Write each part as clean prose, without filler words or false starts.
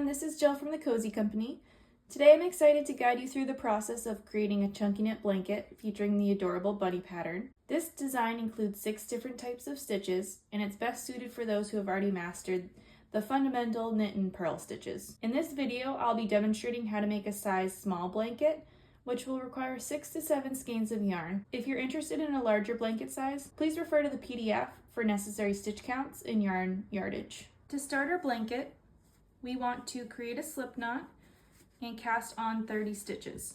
this is Jill from the Cozy Company. Today I'm excited to guide you through the process of creating a chunky knit blanket featuring the adorable bunny pattern. This design includes 6 different types of stitches, and it's best suited for those who have already mastered the fundamental knit and purl stitches. In this video, I'll be demonstrating how to make a size small blanket, which will require 6 to 7 skeins of yarn. If you're interested in a larger blanket size, please refer to the PDF for necessary stitch counts and yarn yardage. To start our blanket, we want to create a slip knot and cast on 30 stitches.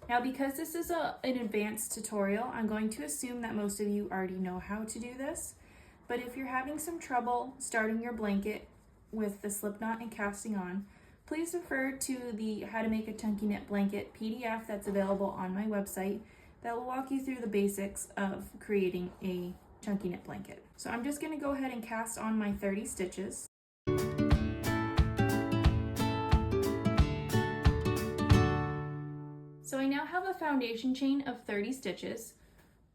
Now, because this is an advanced tutorial, I'm going to assume that most of you already know how to do this, but if you're having some trouble starting your blanket with the slip knot and casting on, please refer to the How to Make a Chunky Knit Blanket PDF that's available on my website that will walk you through the basics of creating a chunky knit blanket. So I'm just going to go ahead and cast on my 30 stitches. So I now have a foundation chain of 30 stitches.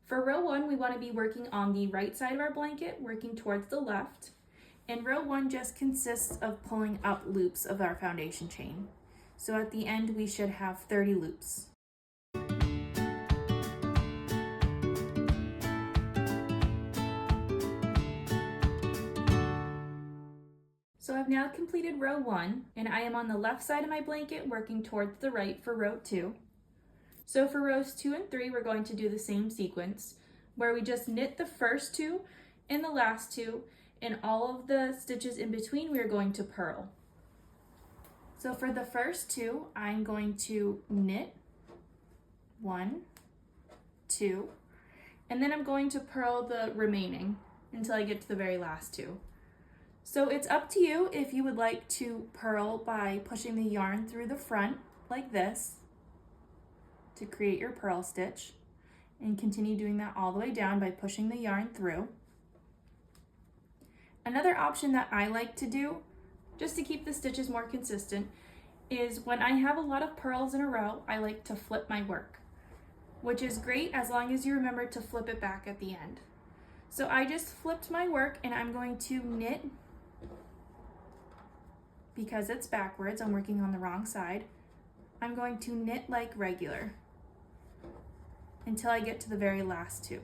For row 1, we want to be working on the right side of our blanket, working towards the left. And row 1 just consists of pulling up loops of our foundation chain. So at the end, we should have 30 loops. So I've now completed row 1, and I am on the left side of my blanket working towards the right for row 2. So for rows 2 and 3, we're going to do the same sequence, where we just knit the first 2 and the last 2, and all of the stitches in between we are going to purl. So for the first 2, I'm going to knit 1, 2, and then I'm going to purl the remaining until I get to the very last 2. So it's up to you if you would like to purl by pushing the yarn through the front like this to create your purl stitch, and continue doing that all the way down by pushing the yarn through. Another option that I like to do, just to keep the stitches more consistent, is when I have a lot of purls in a row, I like to flip my work, which is great as long as you remember to flip it back at the end. So I just flipped my work, and I'm going to knit, because it's backwards, I'm working on the wrong side, I'm going to knit like regular until I get to the very last 2.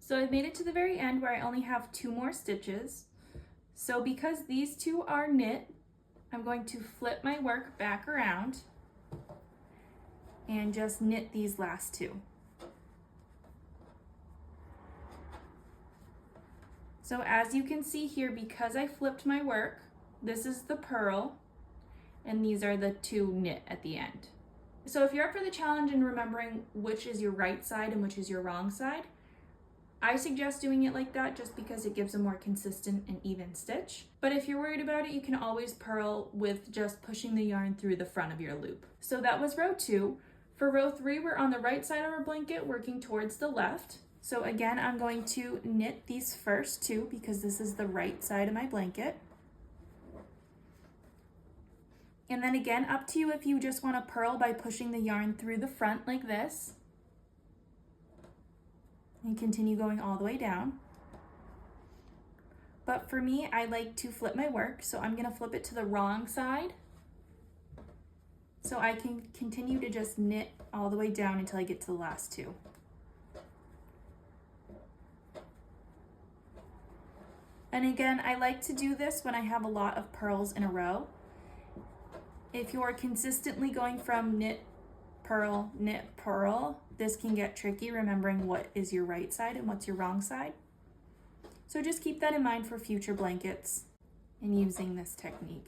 So I've made it to the very end where I only have 2 more stitches. So because these 2 are knit, I'm going to flip my work back around and just knit these last 2. So as you can see here, because I flipped my work, this is the purl, and these are the 2 knit at the end. So if you're up for the challenge and remembering which is your right side and which is your wrong side, I suggest doing it like that just because it gives a more consistent and even stitch. But if you're worried about it, you can always purl with just pushing the yarn through the front of your loop. So that was row 2. For row 3, we're on the right side of our blanket working towards the left. So again, I'm going to knit these first 2 because this is the right side of my blanket. And then again, up to you if you just want to purl by pushing the yarn through the front like this. And continue going all the way down. But for me, I like to flip my work, so I'm going to flip it to the wrong side so I can continue to just knit all the way down until I get to the last 2. And again, I like to do this when I have a lot of purls in a row. If you're consistently going from knit, purl, knit, purl, this can get tricky remembering what is your right side and what's your wrong side. So just keep that in mind for future blankets. and using this technique.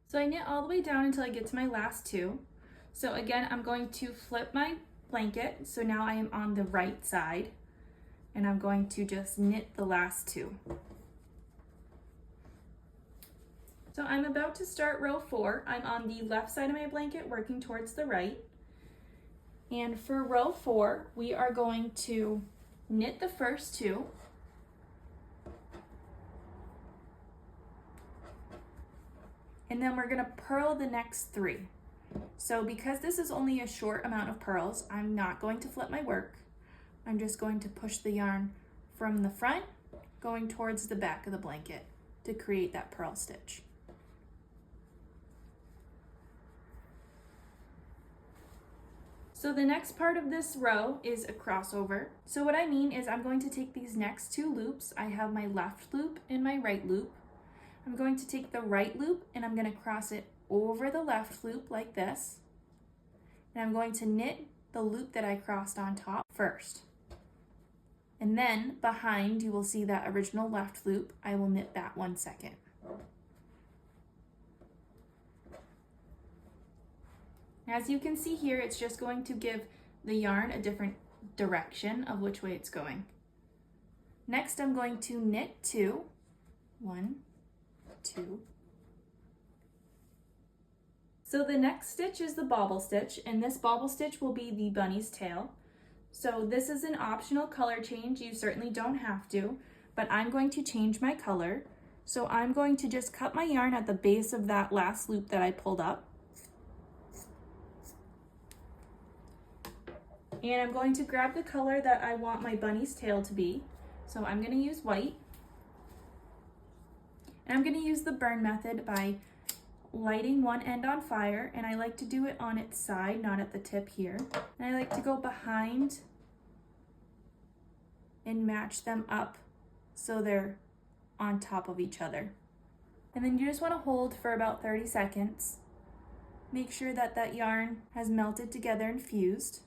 So I knit all the way down until I get to my last two. So again, I'm going to flip my blanket. So now I am on the right side, and I'm going to just knit the last two. So I'm about to start row 4. I'm on the left side of my blanket working towards the right. And for row 4, we are going to knit the first two. And then we're gonna purl the next 3. So because this is only a short amount of purls, I'm not going to flip my work. I'm just going to push the yarn from the front, going towards the back of the blanket to create that purl stitch. So the next part of this row is a crossover. So what I mean is I'm going to take these next 2 loops. I have my left loop and my right loop. I'm going to take the right loop and I'm going to cross it over the left loop like this. And I'm going to knit the loop that I crossed on top first. And then behind you will see that original left loop. I will knit that one second. As you can see here, it's just going to give the yarn a different direction of which way it's going. Next, I'm going to knit 2. 1, 2. So the next stitch is the bobble stitch, and this bobble stitch will be the bunny's tail. So this is an optional color change. You certainly don't have to, but I'm going to change my color. So I'm going to just cut my yarn at the base of that last loop that I pulled up. And I'm going to grab the color that I want my bunny's tail to be. So I'm going to use white. And I'm going to use the burn method by lighting one end on fire, and I like to do it on its side, not at the tip here. And I like to go behind and match them up so they're on top of each other. And then you just want to hold for about 30 seconds. Make sure that that yarn has melted together and fused.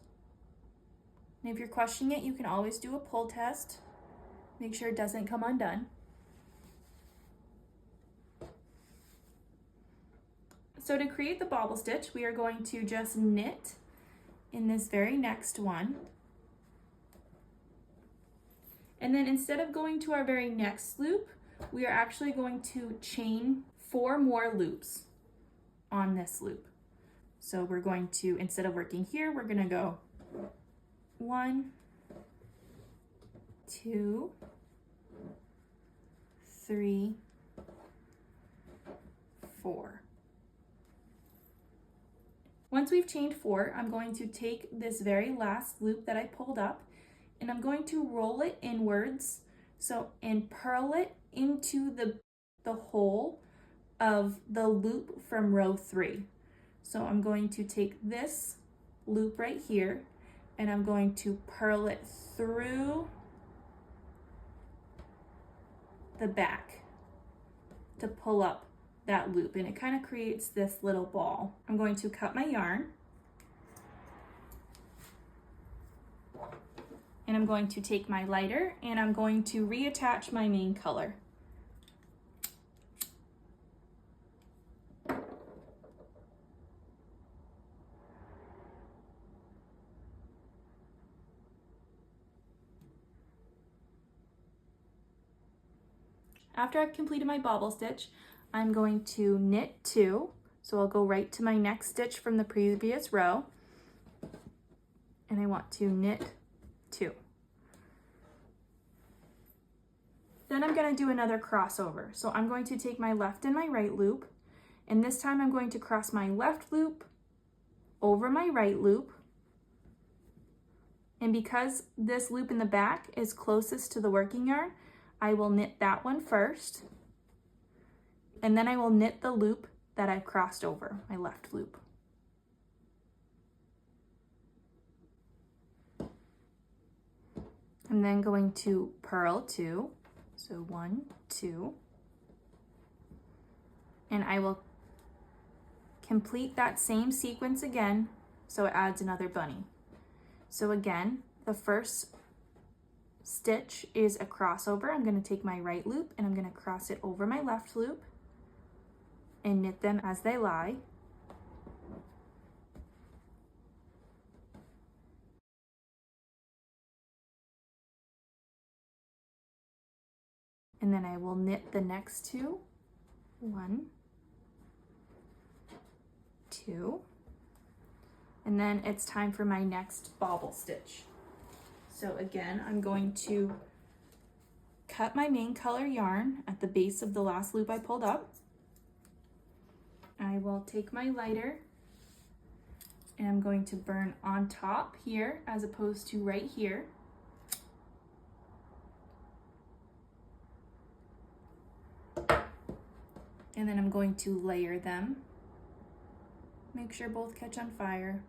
And if you're questioning it, you can always do a pull test. Make sure it doesn't come undone. So to create the bobble stitch, we are going to just knit in this very next one. And then instead of going to our very next loop, we are actually going to chain 4 more loops on this loop. So we're going to, instead of working here, we're going to go 1, 2, 3, 4. Once we've chained 4, I'm going to take this very last loop that I pulled up and I'm going to roll it inwards, and purl it into the hole of the loop from row 3. So I'm going to take this loop right here and I'm going to purl it through the back to pull up that loop, and it kind of creates this little ball. I'm going to cut my yarn and I'm going to take my lighter and I'm going to reattach my main color. After I've completed my bobble stitch, I'm going to knit 2. So I'll go right to my next stitch from the previous row. And I want to knit 2. Then I'm going to do another crossover. So I'm going to take my left and my right loop. And this time I'm going to cross my left loop over my right loop. And because this loop in the back is closest to the working yarn, I will knit that one first, and then I will knit the loop that I've crossed over, my left loop. I'm then going to purl 2, so 1, 2, and I will complete that same sequence again, so it adds another bunny. So again, the first stitch is a crossover. I'm going to take my right loop and I'm going to cross it over my left loop and knit them as they lie. And then I will knit the next 2, 1, 2, and then it's time for my next bobble stitch. So again, I'm going to cut my main color yarn at the base of the last loop I pulled up. I will take my lighter and I'm going to burn on top here as opposed to right here. And then I'm going to layer them. Make sure both catch on fire.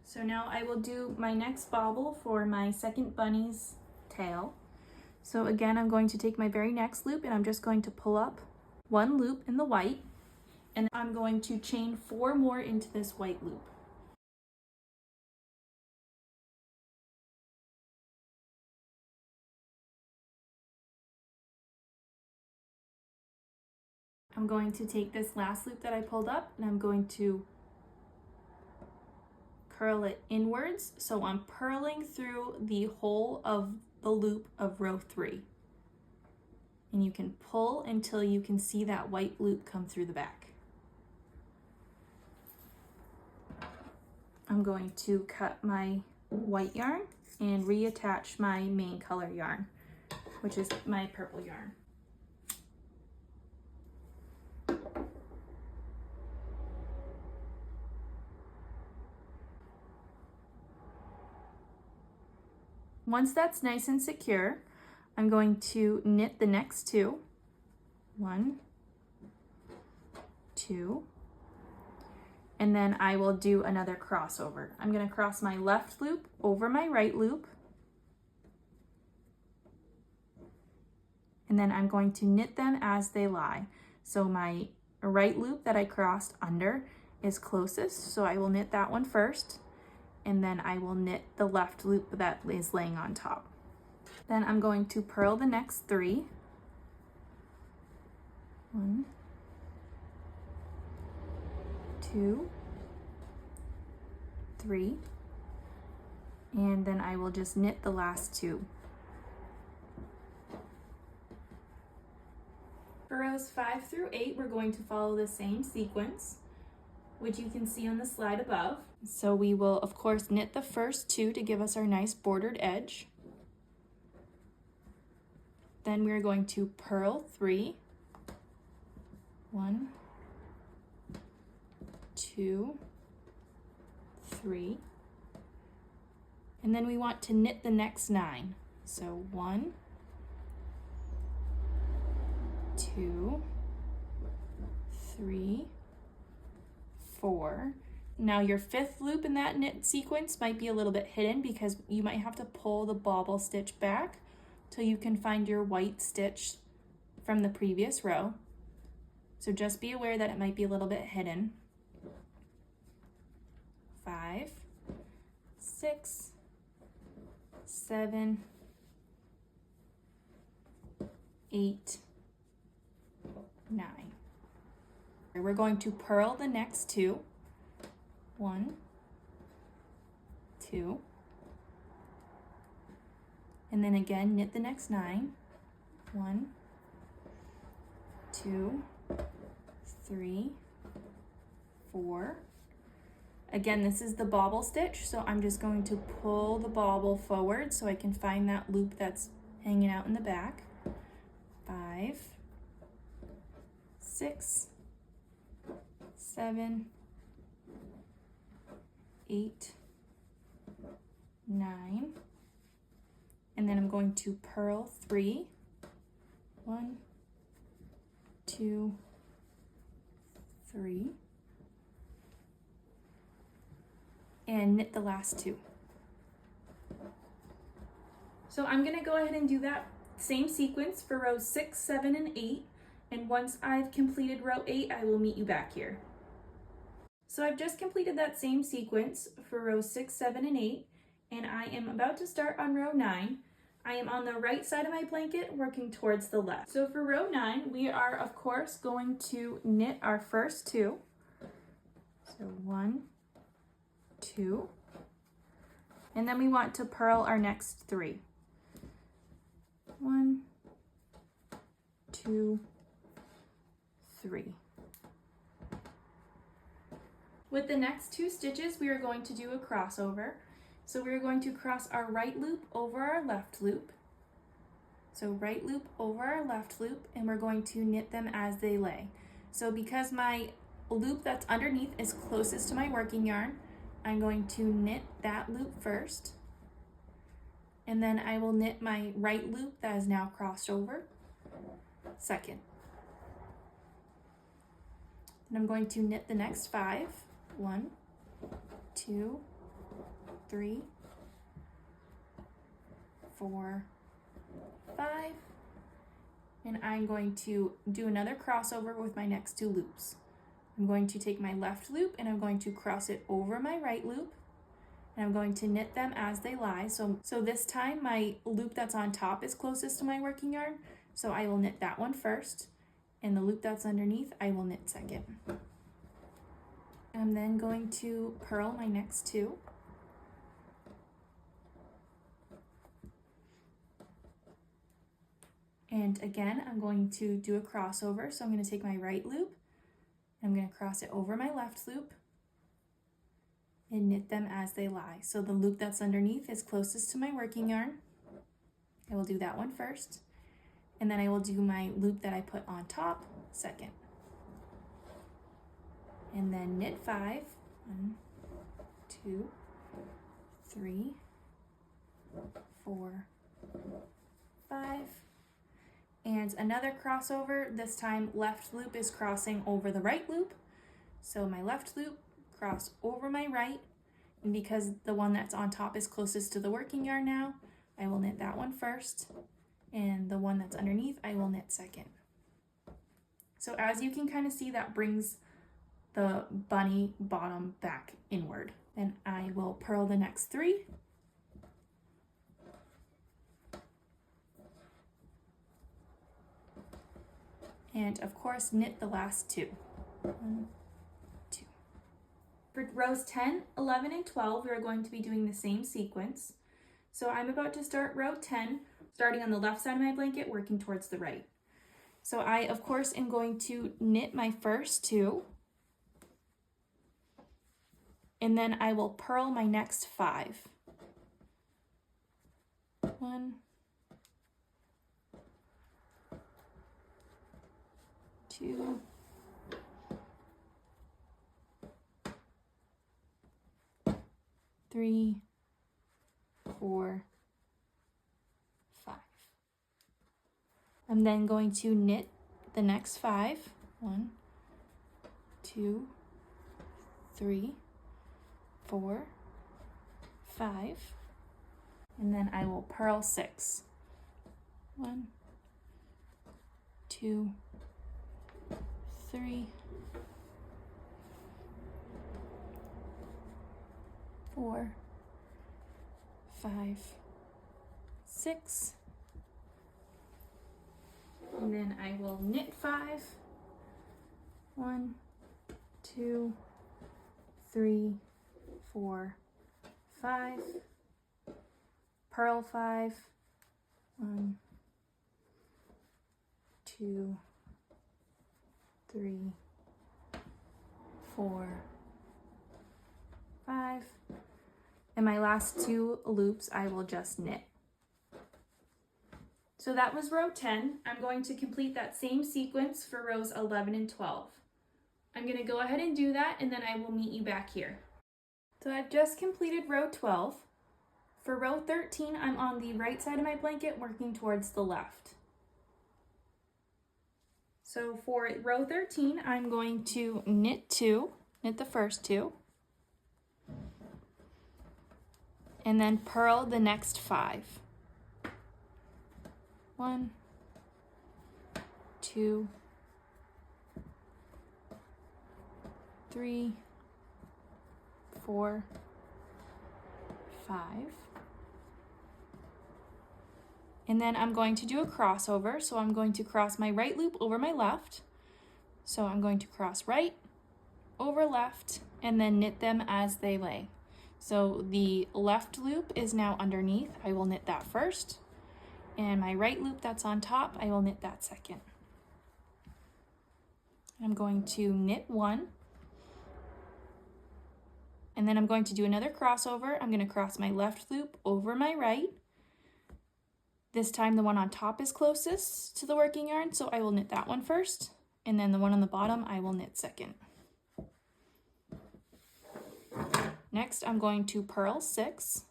So now I will do my next bobble for my second bunny's tail. So again, I'm going to take my very next loop and I'm just going to pull up 1 loop in the white, and I'm going to chain 4 more into this white loop. I'm going to take this last loop that I pulled up and I'm going to curl it inwards. So I'm purling through the whole of the loop of row 3. And you can pull until you can see that white loop come through the back. I'm going to cut my white yarn and reattach my main color yarn, which is my purple yarn. Once that's nice and secure, I'm going to knit the next 2. 1, 2, and then I will do another crossover. I'm going to cross my left loop over my right loop, and then I'm going to knit them as they lie. So my right loop that I crossed under is closest, so I will knit that one first, and then I will knit the left loop that is laying on top. Then I'm going to purl the next 3. 1, 2, 3, and then I will just knit the last 2. For rows 5 through 8, we're going to follow the same sequence, which you can see on the slide above. So we will, of course, knit the first 2 to give us our nice bordered edge. Then we're going to purl 3. 1, 2, 3. And then we want to knit the next 9. So 1, 2, 3, 4. Now your 5th loop in that knit sequence might be a little bit hidden because you might have to pull the bobble stitch back till you can find your white stitch from the previous row. So just be aware that it might be a little bit hidden. 5, 6, 7, 8, 9. We're going to purl the next 2. 1, 2, and then again knit the next 9. 1, 2, 3, 4. Again, this is the bobble stitch, so I'm just going to pull the bobble forward so I can find that loop that's hanging out in the back. 5, 6, 7, 8, 9, and then I'm going to purl 3. 1, 2, 3, and knit the last 2. So I'm going to go ahead and do that same sequence for rows 6, 7, and 8, and once I've completed row 8, I will meet you back here. So I've just completed that same sequence for rows 6, 7, and 8, and I am about to start on row 9. I am on the right side of my blanket working towards the left. So for row 9, we are of course going to knit our first 2. So 1, 2, and then we want to purl our next 3. 1, 2, 3. With the next 2 stitches, we are going to do a crossover. So we are going to cross our right loop over our left loop. So right loop over our left loop, and we're going to knit them as they lay. So because my loop that's underneath is closest to my working yarn, I'm going to knit that loop first. And then I will knit my right loop that is now crossed over second. And I'm going to knit the next 5. 1, 2, 3, 4, 5, and I'm going to do another crossover with my next 2 loops. I'm going to take my left loop and I'm going to cross it over my right loop, and I'm going to knit them as they lie. So this time my loop that's on top is closest to my working yarn, so I will knit that one first, and the loop that's underneath I will knit second. I'm then going to purl my next 2. And again, I'm going to do a crossover. So I'm going to take my right loop, I'm going to cross it over my left loop, and knit them as they lie. So the loop that's underneath is closest to my working yarn. I will do that one first, and then I will do my loop that I put on top second. And then knit 5. 1, 2, 3, 4, 5. And another crossover. This time left loop is crossing over the right loop. So my left loop, cross over my right. And because the one that's on top is closest to the working yarn now, I will knit that one first. And the one that's underneath, I will knit second. So as you can kind of see, that brings the bunny bottom back inward. Then I will purl the next 3. And of course, knit the last 2. 1, 2. For rows 10, 11, and 12, we are going to be doing the same sequence. So I'm about to start row 10, starting on the left side of my blanket, working towards the right. So I, of course, am going to knit my first 2. And then I will purl my next 5. 1, 2, 3, 4, 5. I'm then going to knit the next 5. 1, 2, 3, 4, 5, and then I will purl 6. 1, 2, 3, 4, 5, 6, and then I will knit 5. 1, 2, 3, 4, 5, purl 5. 1, 2, 3, 4, 5, and my last 2 loops I will just knit. So that was row 10. I'm going to complete that same sequence for rows 11 and 12. I'm going to go ahead and do that, and then I will meet you back here. So I've just completed row 12. For row 13, I'm on the right side of my blanket working towards the left. So for row 13, I'm going to knit the first 2, and then purl the next 5. 1, 2, 3, 4, 5. And then I'm going to do a crossover, so I'm going to cross my right loop over my left. So I'm going to cross right, over left, and then knit them as they lay. So the left loop is now underneath. I will knit that first. And my right loop that's on top, I will knit that second. I'm going to knit 1. And then I'm going to do another crossover. I'm going to cross my left loop over my right. This time the one on top is closest to the working yarn, so I will knit that one first, and then the one on the bottom I will knit second. Next, I'm going to purl 6.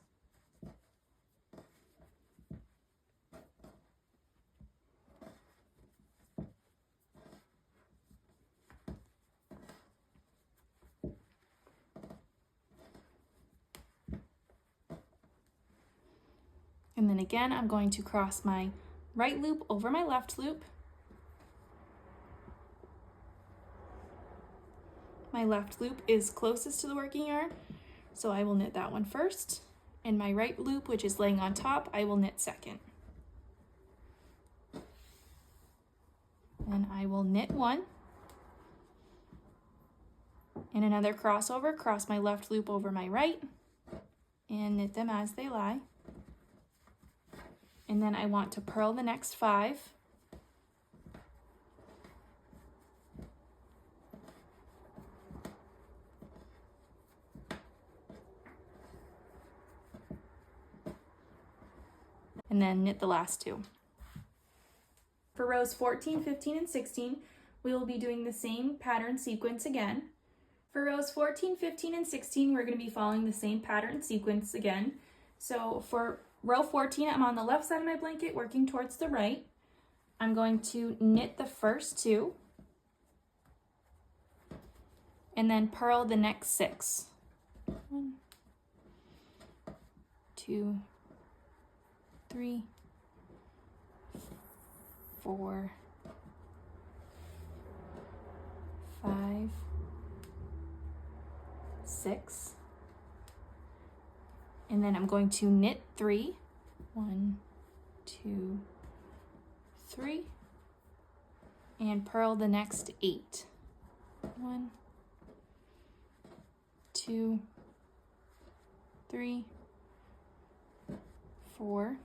And then again, I'm going to cross my right loop over my left loop. My left loop is closest to the working yarn, so I will knit that one first. And my right loop, which is laying on top, I will knit second. And I will knit 1. And another crossover, cross my left loop over my right, and knit them as they lie. And then I want to purl the next 5. And then knit the last 2. For rows 14, 15, and 16, we will be doing the same pattern sequence again. For rows 14, 15, and 16, we're going to be following the same pattern sequence again. So for row 14, I'm on the left side of my blanket working towards the right. I'm going to knit the first 2 and then purl the next 6. 1, 2, 3, 4, 5, 6. And then I'm going to knit 3. 1, 2, 3. And purl the next 8. 1, 2, 3, 4,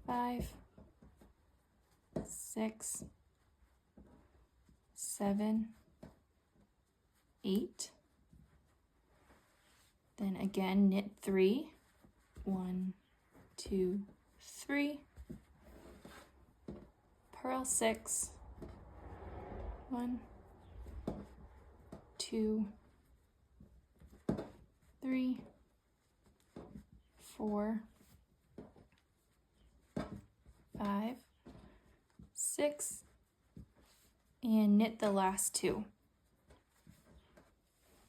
5, 6, 7, 8. Then again, knit 3. 1, 2, 3. Purl 6. 1, 2, 3, 4, 5, 6, and knit the last 2.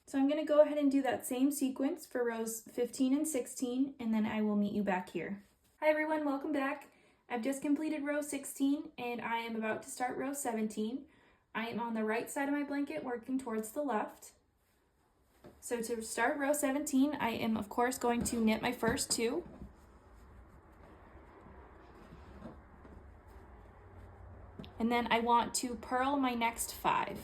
So I'm going to go ahead and do that same sequence for rows 15 and 16, and then I will meet you back here. Hi everyone, welcome back. I've just completed row 16 and I am about to start row 17. I am on the right side of my blanket working towards the left. So to start row 17, I am of course going to knit my first 2. And then I want to purl my next 5.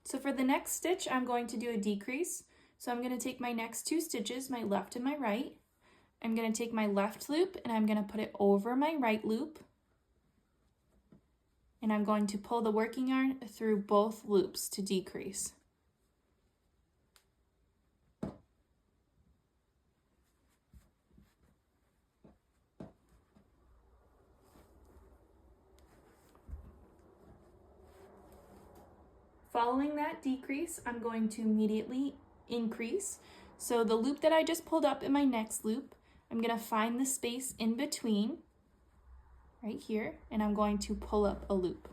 So for the next stitch, I'm going to do a decrease. So I'm going to take my next 2 stitches, my left and my right. I'm going to take my left loop and I'm going to put it over my right loop. And I'm going to pull the working yarn through both loops to decrease. Following that decrease, I'm going to immediately increase. So the loop that I just pulled up in my next loop, I'm going to find the space in between right here, and I'm going to pull up a loop.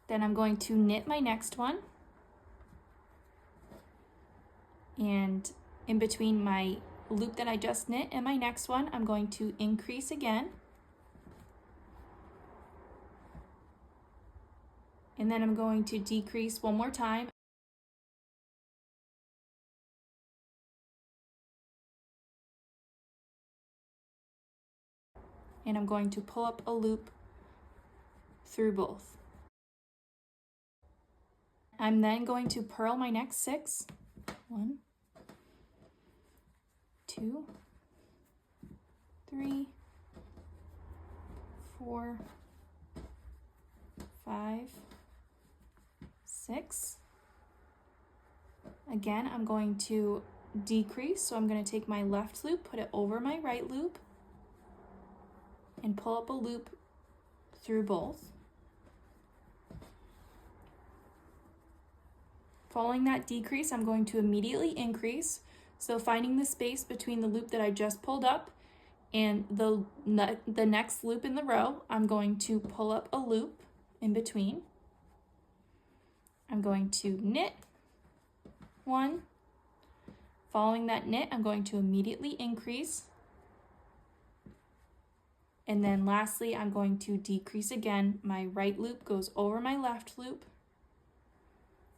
Then I'm going to knit my next one, and in between my loop that I just knit and my next one, I'm going to increase again. And then I'm going to decrease one more time. And I'm going to pull up a loop through both. I'm then going to purl my next 6. 1, 2, 3, 4, 5, 6. Again, I'm going to decrease, so I'm going to take my left loop, put it over my right loop, and pull up a loop through both. Following that decrease, I'm going to immediately increase, so finding the space between the loop that I just pulled up and the next loop in the row, I'm going to pull up a loop in between. I'm going to knit 1. Following that knit, I'm going to immediately increase. And then lastly, I'm going to decrease again. My right loop goes over my left loop,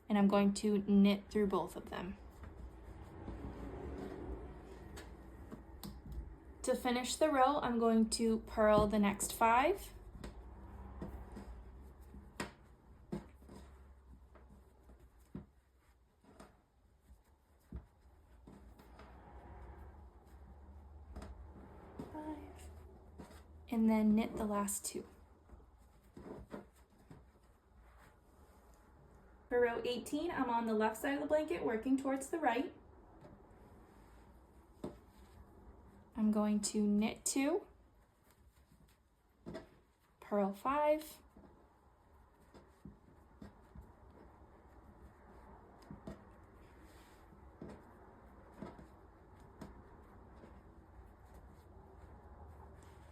and I'm going to knit through both of them. To finish the row, I'm going to purl the next 5. And then knit the last 2. For row 18, I'm on the left side of the blanket working towards the right. I'm going to knit 2, purl 5,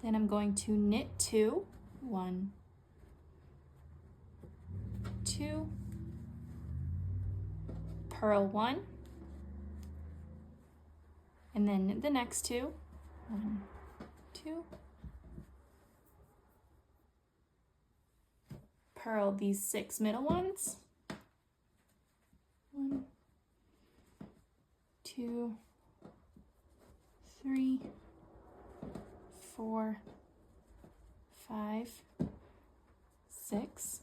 then I'm going to knit 2, 1, 2, purl 1, and then knit the next 2, 1, 2, purl these 6 middle ones, 1, 2, 3, 4, 5, 6.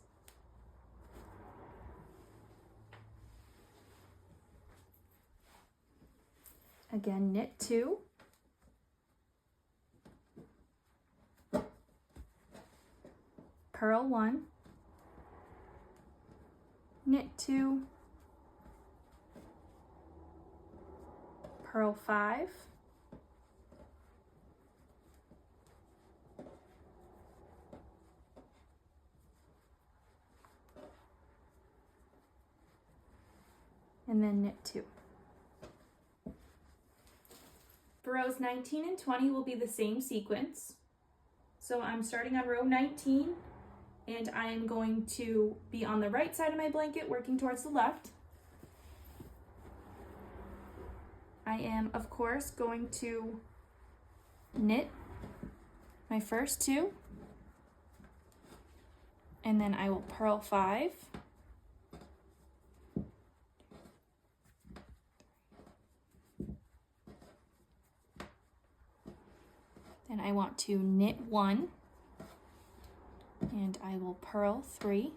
Again, knit 2, purl 1, knit 2, purl 5, and then knit 2. For rows 19 and 20 will be the same sequence. So I'm starting on row 19, and I'm going to be on the right side of my blanket working towards the left. I am, of course, going to knit my first 2, and then I will purl 5, then I want to knit 1, and I will purl 3,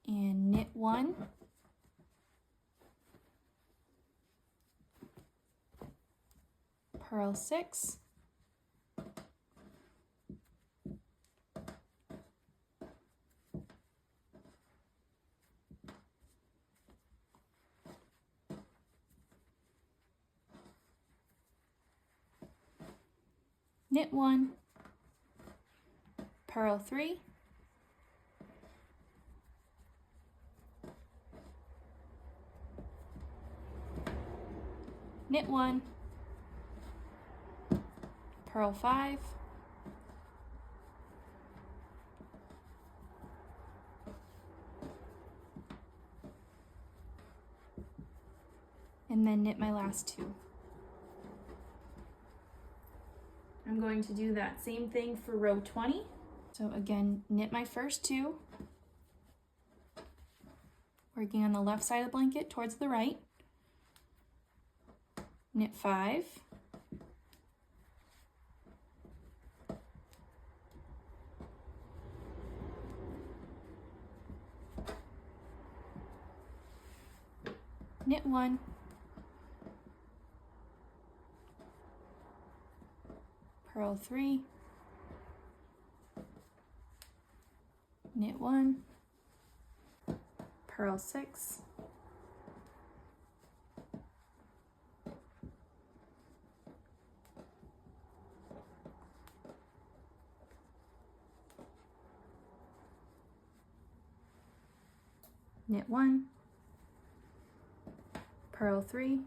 and knit 1, purl 6, knit 1, purl 3, knit 1, purl 5, and then knit my last 2. I'm going to do that same thing for row 20. So again, knit my first 2, working on the left side of the blanket towards the right, knit 5, knit 1, purl 3, knit 1, purl 6, knit 1, purl 3,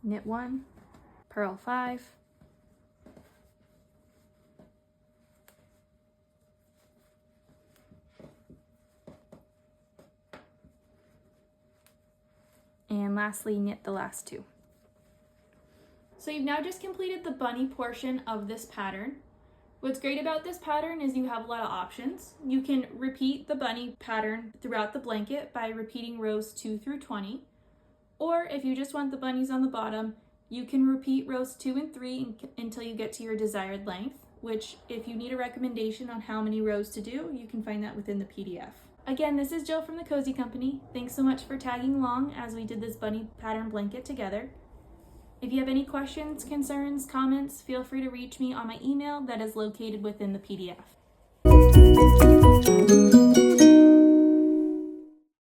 knit 1, purl 5, and lastly knit the last 2. So you've now just completed the bunny portion of this pattern. What's great about this pattern is you have a lot of options. You can repeat the bunny pattern throughout the blanket by repeating rows 2 through 20. Or if you just want the bunnies on the bottom, you can repeat rows 2 and 3 until you get to your desired length, which if you need a recommendation on how many rows to do, you can find that within the PDF. Again, this is Jill from the Cozy Company. Thanks so much for tagging along as we did this bunny pattern blanket together. If you have any questions, concerns, comments, feel free to reach me on my email that is located within the PDF.